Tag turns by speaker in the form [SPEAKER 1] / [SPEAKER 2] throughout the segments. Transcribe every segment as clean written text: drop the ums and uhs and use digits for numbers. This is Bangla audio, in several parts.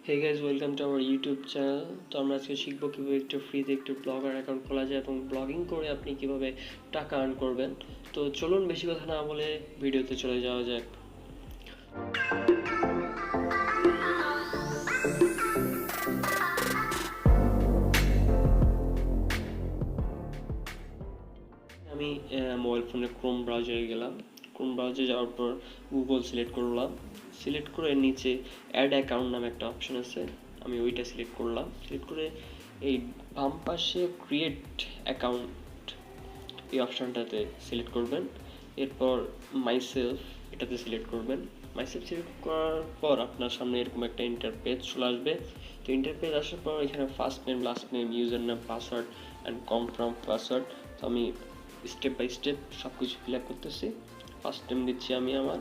[SPEAKER 1] Hey guys, welcome to our YouTube channel. তো আমরা আজকে শিখবো কিভাবে একটু ফ্রিতে একটু ব্লগার অ্যাকাউন্ট খোলা যায় এবং ব্লগিং করে আপনি কিভাবে টাকা আর্ন করবেন। তো চলুন বেশি কথা না বলে ভিডিওতে চলে যাওয়া যাক। আমি মোবাইল ফোনে ক্রোম ব্রাউজারে গেলাম। ক্রোম ব্রাউজারে যাওয়ার পর গুগল সিলেক্ট করলাম। সিলেক্ট করে নিচে অ্যাড অ্যাকাউন্ট নামে একটা অপশন আছে, আমি ওইটা সিলেক্ট করলাম। সিলেক্ট করে এই বাম পাশে ক্রিয়েট অ্যাকাউন্ট এই অপশনটাতে সিলেক্ট করবেন। এরপর মাইসেলফ এটাতে সিলেক্ট করবেন। মাইসেলফ সিলেক্ট করার পর আপনার সামনে এরকম একটা ইন্টারপেজ চলে আসবে। তো ইন্টারপেজ আসার পর এখানে first name, last name, user name, password and confirm password. তো আমি স্টেপ বাই স্টেপ সব কিছু ফিল আপ করতেছি। ফার্স্ট নেম দিচ্ছি আমি আমার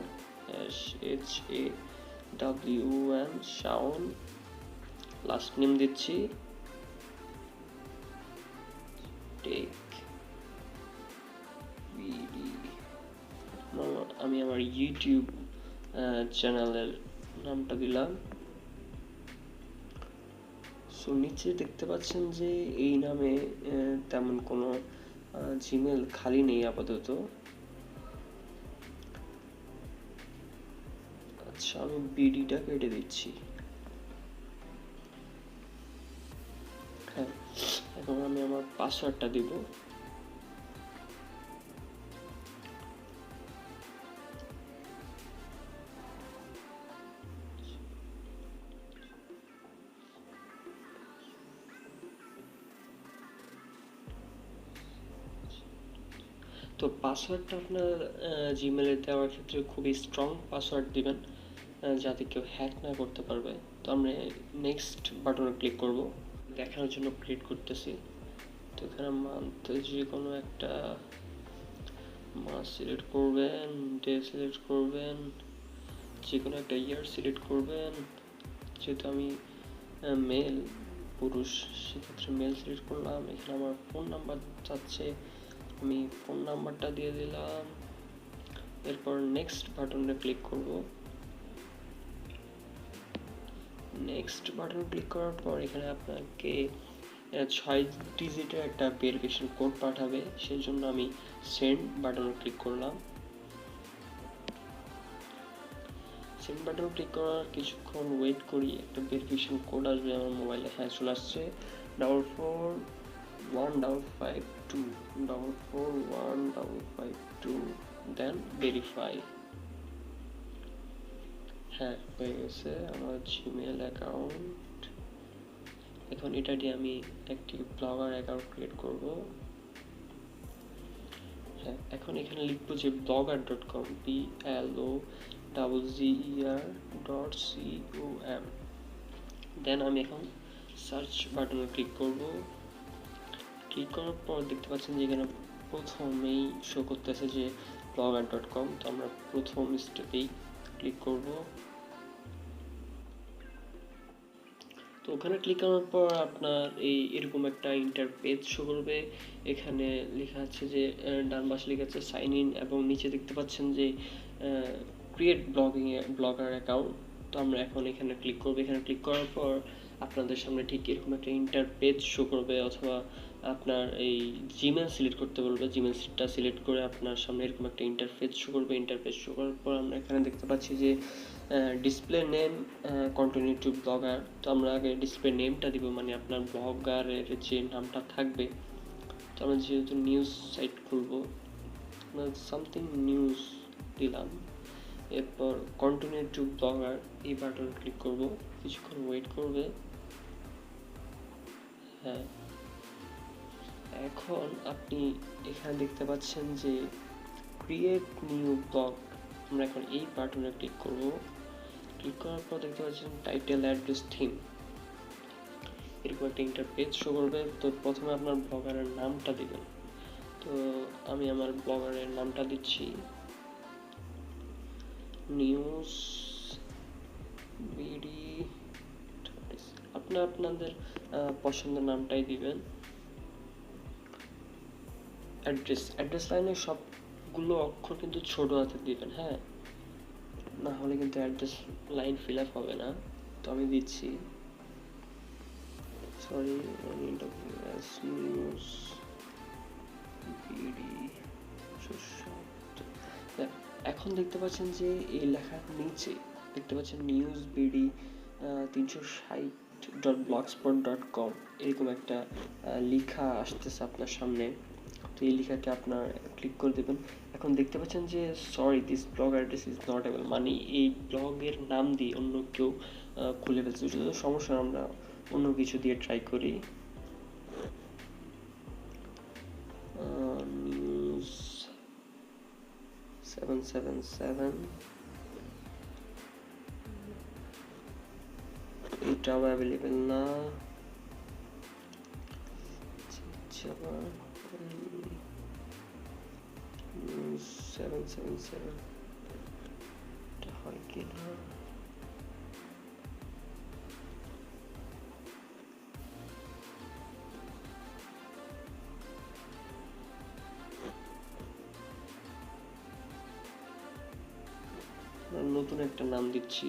[SPEAKER 1] SHAWN শাওন। লাস্ট নেম দিচ্ছি টেক ভিডি। আমি আমার ইউটিউব চ্যানেলের নামটা দিলাম। সো নিচে দেখতে পাচ্ছেন যে এই নামে তেমন কোনো জিমেল খালি নেই আপাতত। আচ্ছা, আমি বিডিটা কেটে দিচ্ছি। হ্যাঁ, এখন আমি আমার পাসওয়ার্ডটা দিব। তো পাসওয়ার্ডটা আপনার জিমেলে দেওয়ার ক্ষেত্রে খুবই স্ট্রং পাসওয়ার্ড দিবেন, যাতে কেউ হ্যাক না করতে পারবে। তো আমরা নেক্সট বাটনে ক্লিক করব। দেখানোর জন্য ক্রিয়েট করতেছি। তো এখানে মান্থ যে কোনো একটা মাস সিলেক্ট করবেন, ডে সিলেক্ট করবেন, যে কোনো একটা ইয়ার সিলেক্ট করবেন। যেহেতু আমি মেল পুরুষ, সেক্ষেত্রে মেল সিলেক্ট করলাম। এখানে আমার ফোন নাম্বার চাচ্ছে, আমি ফোন নাম্বারটা দিয়ে দিলাম। এরপর নেক্সট বাটনে ক্লিক করব। নেক্সট বাটন ক্লিক করার পর এখানে আপনাকে 6 ডিজিটের একটা ভেরিফিকেশন কোড পাঠাবে, সেই জন্য আমি সেন্ড বাটনে ক্লিক করলাম। সেন্ড বাটন ক্লিক করার কিছুক্ষণ ওয়েট করি, একটা ভেরিফিকেশন কোড আসবে আমার মোবাইলে। হ্যাঁ, চলে আসছে 441552 441552, দেন ভেরিফাই। হ্যাঁ, হয়ে গেছে আমার জিমেল অ্যাকাউন্ট। এখন এটা দিয়ে আমি একটি ব্লগার অ্যাকাউন্ট ক্রিয়েট করব। হ্যাঁ, এখন এখানে লিখবো যে blogger.com blogger.com। দেন আমি এখন সার্চ বাটনে ক্লিক করব। ক্লিক করার পর দেখতে পাচ্ছেন যে এখানে প্রথমেই শো করতেছে যে blogger.com। তো আমরা প্রথম স্টেপেই ক্লিক করব। তো ওখানে ক্লিক করার পর আপনার এরকম একটা ইন্টারপেজ শো করবে। এখানে লেখা আছে যে ডান পাশে লেখা আছে সাইন ইন, এবং নিচে দেখতে পাচ্ছেন যে ক্রিয়েট ব্লগার অ্যাকাউন্ট। তো আমরা এখন এখানে ক্লিক করব। এখানে ক্লিক করার পর আপনাদের সামনে ঠিক এরকম একটা ইন্টারপেজ শো করবে, অথবা আপনার এই জিমেল সিলেক্ট করতে বলবে। জিমেলটা সিলেক্ট করে আপনার সামনে এরকম একটা ইন্টারফেস শো করবে। ইন্টারফেস শো করার পর আমরা এখানে দেখতে পাচ্ছি যে display name continue to blogger. তো আমরা আগে ডিসপ্লে নেমটা দিব, মানে আপনার ব্লগারের যে নামটা থাকবে। তো আমরা যেহেতু নিউজ সাইট খুলবো, সামথিং নিউজ দিলাম। এরপর কন্টিনিউ টু ব্লগার এই বাটন ক্লিক করব। কিছুক্ষণ ওয়েট করবে। হ্যাঁ, এখন আপনি এখানে দেখতে পাচ্ছেন যে ক্রিয়েট নিউ ব্লগ। আমরা এখন এই বাটনে ক্লিক করব। ক্লিক করার পর দেখতে পাচ্ছেন টাইটেল, অ্যাড্রেস, থিম, এরকম একটা ইন্টারপেজ শো করবে। তো প্রথমে আপনার ব্লগারের নামটা দিবেন। তো আমি আমার ব্লগারের নামটা দিচ্ছি নিউজ বিডি। আপনাদের পছন্দের নামটাই দিবেন। অ্যাড্রেস লাইনে সবগুলো অক্ষর কিন্তু ছোট হাতে দিবেন, হ্যাঁ, না হলে কিন্তু অ্যাড্রেস লাইন ফিল আপ হবে না। তো আমি দিচ্ছি সরি AWS নিউজ বিডি। এখন দেখতে পাচ্ছেন যে এই লেখার নিচে দেখতে পাচ্ছেন নিউজ বিডি 360.blogspot.com এরকম একটা লেখা আসতেছে আপনার সামনে। তো এই লেখাকে আপনার ক্লিক করে দেবেন। এখন দেখতে পাচ্ছেন যে sorry this blog address is not avail, মানে এই ব্লগের নাম দিয়ে অন্য কেউ খুলে ফেলছে। সমস্যা, আমরা অন্য কিছু দিয়ে ট্রাই করি। নিউজ 777 এটাও অ্যাভেলেবেল না। নিউজ 777 এটা হয় কি না? নতুন একটা নাম দিচ্ছি।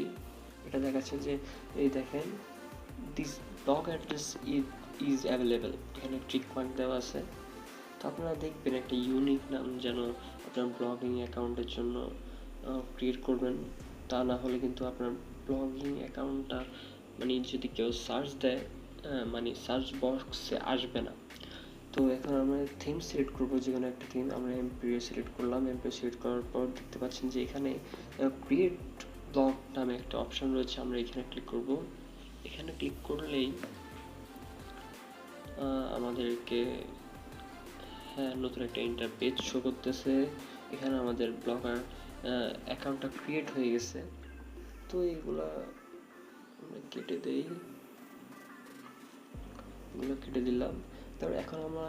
[SPEAKER 1] এটা দেখাচ্ছে যে এই দেখেন this blog address is available, এখানে টিক মার্ক দেওয়া আছে। তো আপনারা দেখবেন একটা ইউনিক নাম যেন আপনার ব্লগিং অ্যাকাউন্টের জন্য ক্রিয়েট করবেন। তা না হলে কিন্তু আপনার ব্লগিং অ্যাকাউন্টটা মানে যদি কেউ সার্চ দেয় মানে সার্চ বক্সে আসবে না। তো এখন আমরা থিম সিলেক্ট করবো, যে কোনো একটা থিম। আমরা এমপিও সিলেক্ট করলাম। এমপিও সিলেক্ট করার পর দেখতে পাচ্ছেন যে এখানে ক্রিয়েট ব্লগ নামে একটা অপশন রয়েছে, আমরা এখানে ক্লিক করব। এখানে ক্লিক করলেই আমাদেরকে নতুন একটা ইন্টারপেজ শো করতেছে। এখানে আমাদের ব্লগার অ্যাকাউন্টটা ক্রিয়েট হয়ে গেছে। তো এগুলা আমরা কেটে দেই, এগুলো কেটে দিলাম। তারপর এখন আমরা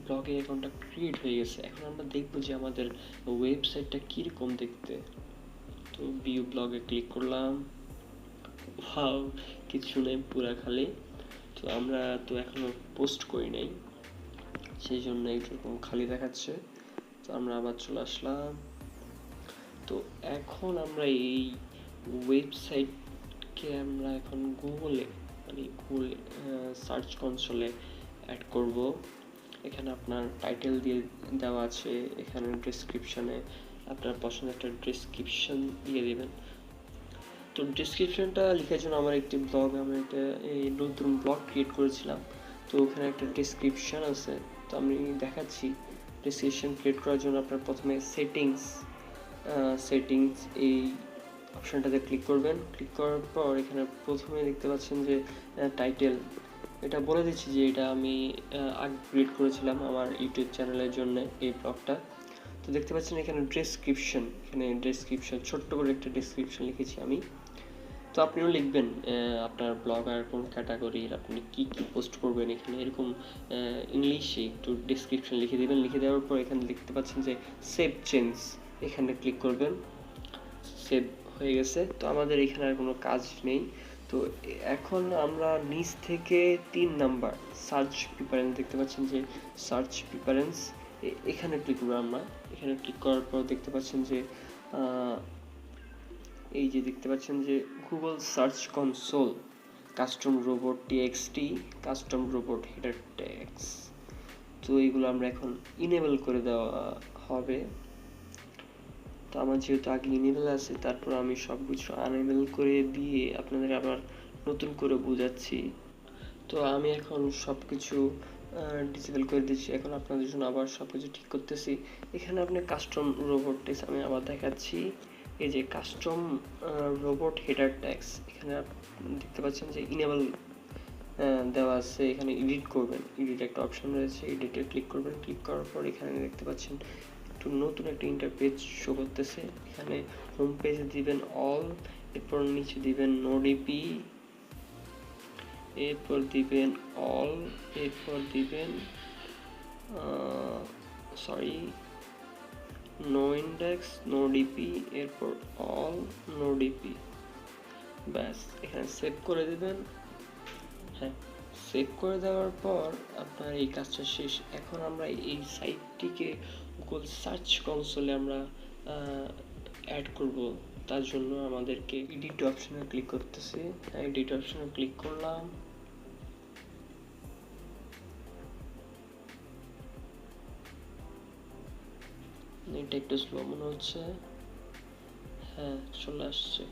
[SPEAKER 1] ব্লগে অ্যাকাউন্টটা ক্রিয়েট হয়ে গেছে। এখন আমরা দেখবো যে আমাদের ওয়েবসাইটটা কীরকম দেখতে। তো ভিউ ব্লগে ক্লিক করলাম। ওয়াও, কিছু নেই, পুরা খালি। তো আমরা তো এখনো পোস্ট করি নাই, সেই জন্য এইরকম খালি দেখাচ্ছে। তো আমরা আবার চলে আসলাম। তো এখন আমরা এই ওয়েবসাইটকে আমরা এখন গুগলে মানে গুগল সার্চ কনসোলে অ্যাড করব। এখানে আপনার টাইটেল দিয়ে দেওয়া আছে, এখানে ডেসক্রিপশনে আপনার পছন্দের একটা ডেসক্রিপশন দিয়ে দেবেন। তো ডেসক্রিপশনটা লেখার জন্য আমার একটি ব্লগ, আমি একটা এই নতুন ব্লগ ক্রিয়েট করেছিলাম। তো ওখানে একটা ডেসক্রিপশন আছে, তো আমি দেখাচ্ছি। ডেসক্রিপশন ক্রিয়েট করার জন্য আপনার প্রথমে সেটিংস এই অপশনটাতে ক্লিক করবেন। ক্লিক করার পর এখানে প্রথমে দেখতে পাচ্ছেন যে টাইটেল, এটা বলে দিচ্ছি যে এটা আমি আগে ক্রিয়েট করেছিলাম আমার ইউটিউব চ্যানেলের জন্য এই ব্লগটা। তো দেখতে পাচ্ছেন এখানে ডেসক্রিপশন ছোট্ট করে একটা ডেসক্রিপশন লিখেছি আমি। তো আপনিও লিখবেন আপনার ব্লগার কোন ক্যাটাগরির, আপনি কি কি পোস্ট করবেন, এখানে এরকম ইংলিশে একটু ডেসক্রিপশন লিখে দেবেন। লিখে দেওয়ার পর এখানে দেখতে পাচ্ছেন যে সেভ চেঞ্জ, এখানে ক্লিক করবেন। সেভ হয়ে গেছে। তো আমাদের এখানে আর কোনো কাজ নেই। তো এখন আমরা নিচ থেকে 3 নাম্বার সার্চ প্রিফারেন্স দেখতে পাচ্ছেন যে সার্চ প্রিফারেন্স, এখানে ক্লিক করবো আমরা। এখানে ক্লিক করার পর দেখতে পাচ্ছেন যে এই যে দেখতে পাচ্ছেন যে Google search console custom robot TXT custom robot header tags, তো এইগুলো আমরা এখন ইনেবল করে দেওয়া হবে। তো আমার যেহেতু আগে ইনেবল আছে, তারপর আমি সব কিছু আনএবল করে দিয়ে আপনাদের আবার নতুন করে বোঝাচ্ছি। তো আমি এখন সব কিছু ডিসেবল করে দিচ্ছি। এখন আপনাদের জন্য আবার সব কিছু ঠিক করতেছি। এখানে আপনি কাস্টম রোবট ট্যাগস আমি আবার দেখাচ্ছি। এই যে কাস্টম রোবট হেডার ট্যাগস, এখানে দেখতে পাচ্ছেন যে ইনেবল দেওয়া আছে। এখানে এডিট করবেন, এডিট একটা অপশন রয়েছে, এডিটে ক্লিক করবেন। ক্লিক করার পর এখানে দেখতে পাচ্ছেন একটু নতুন একটা ইন্টারপেজ শো করতেছে। এখানে হোম পেজে দিবেন অল, এরপর নিচে দিবেন নো ডিপি, এরপর দিবেন অল, এরপর দিবেন নো ইন্ডেক্স, নো ডিপি, এরপর অল, নো ডিপি। ব্যাস, এখানে সেভ করে দিবেন। হ্যাঁ, সেভ করে দেওয়ার পর আপনার এই কাজটা শেষ। এখন আমরা এই সাইটটিকে গুগল সার্চ কনসোলে আমরা অ্যাড করব। তার জন্য আমাদেরকে এডিট অপশনে ক্লিক করতেছি। এডিট অপশনে ক্লিক করলাম। এটা একটু স্লো মনে হচ্ছে। হ্যাঁ, চলে আসছে।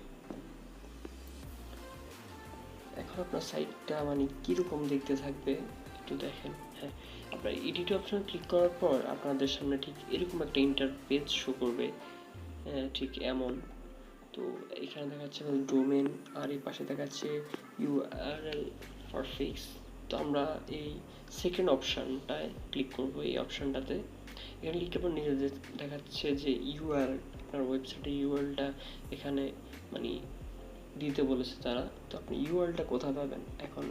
[SPEAKER 1] এখন আপনার সাইটটা মানে কিরকম দেখতে থাকবে একটু দেখেন। হ্যাঁ, আপনার এডিট অপশন ক্লিক করার পর আপনাদের সামনে ঠিক এরকম একটা ইন্টারফেস শো করবে। ঠিক এমন। তো এখানে দেখাচ্ছে ডোমেন, আর এই পাশে দেখাচ্ছে ইউআরএল ফর ফিক্স। তো আমরা এই সেকেন্ড অপশানটায় ক্লিক করব। এই অপশানটাতে এখানে লিখে পর নিজে দেখাচ্ছে যে ইউআরএল, আপনার ওয়েবসাইটের ইউআরএলটা এখানে মানে দিতে বলেছে তারা। তো আপনি ইউআরএলটা কোথায় পাবেন? এখন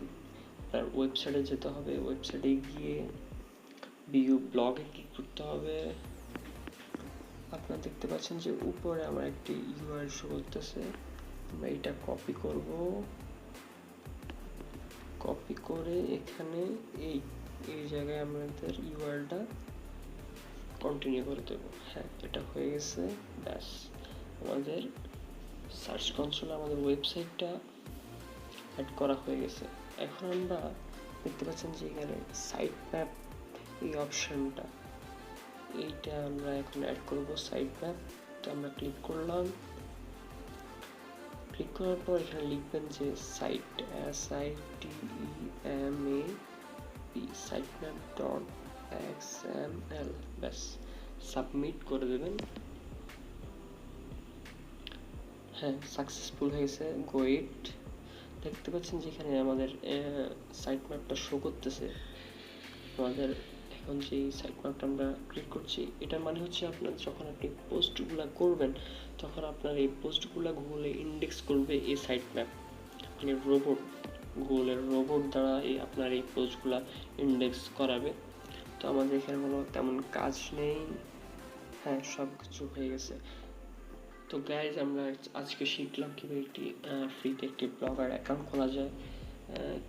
[SPEAKER 1] আপনার ওয়েবসাইটে যেতে হবে, ওয়েবসাইটে গিয়ে ভিউ ব্লগে ক্লিক করতে হবে। আপনারা দেখতে পাচ্ছেন যে উপরে আমার একটি ইউআরএল শো করতেছে। আমরা এটা কপি করব, কপি করে এখানে এই এই জায়গায় আমাদের ইউআরএলটা কন্টিনিউ করে দেব। হ্যাঁ, এটা হয়ে গেছে। ব্যাস, আমাদের সার্চ কনসোলে আমাদের ওয়েবসাইটটা অ্যাড করা হয়ে গেছে। এখন আমরা দেখতে পাচ্ছেন যে এখানে সাইট ম্যাপ এই অপশনটা, এইটা আমরা এখন অ্যাড করব সাইট ম্যাপ। তো আমরা ক্লিক করলাম। ক্লিক করার পর এখানে লিখবেন যে সাইট, SITEMAP sitemap.xml। ব্যাস, সাবমিট করে দেবেন। হ্যাঁ, সাকসেসফুল হয়ে গেছে। গো ইট। দেখতে পাচ্ছেন যেখানে আমাদের সাইট ম্যাপটা শো করতেছে। আমাদের এখন যে সাইট ম্যাপটা আমরা ক্লিক করছি, এটার মানে হচ্ছে আপনার যখন আপনি পোস্টগুলো করবেন তখন আপনার এই পোস্টগুলো গুগলে ইন্ডেক্স করবে এই সাইট ম্যাপ। মানে রোবট, গুগলের রোবট দ্বারা আপনার এই পোস্টগুলো ইন্ডেক্স করাবে। তো আমাদের এখানে কোনো তেমন কাজ নেই। হ্যাঁ, সব কিছু হয়ে গেছে। তো গাইজ, আমরা আজকে শিখলাম কীভাবে একটি ফ্রিতে একটি ব্লগার অ্যাকাউন্ট খোলা যায়,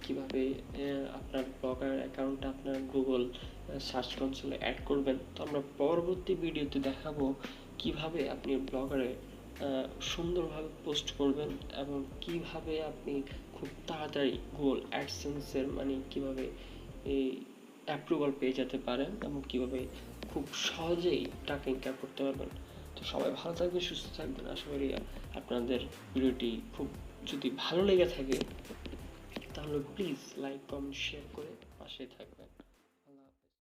[SPEAKER 1] কিভাবে আপনার ব্লগার অ্যাকাউন্টটা আপনার গুগল সার্চ কনসোলে অ্যাড করবেন। তো আমরা পরবর্তী ভিডিওতে দেখাবো কিভাবে আপনি ব্লগারে সুন্দরভাবে পোস্ট করবেন এবং কিভাবে আপনি খুব তাড়াতাড়ি গুগল অ্যাডসেন্সের মানে কিভাবে এই অ্যাপ্রুভাল পেয়ে যেতে পারেন এবং কিভাবে খুব সহজেই টাকা ইনকাম করতে পারবেন। তো সবাই ভালো থাকবেন, সুস্থ থাকবেন। আশা করি আপনাদের ভিডিওটি খুব যদি ভালো লেগে থাকে তাহলে প্লিজ লাইক, কমেন্ট, শেয়ার করে পাশে থাকবেন।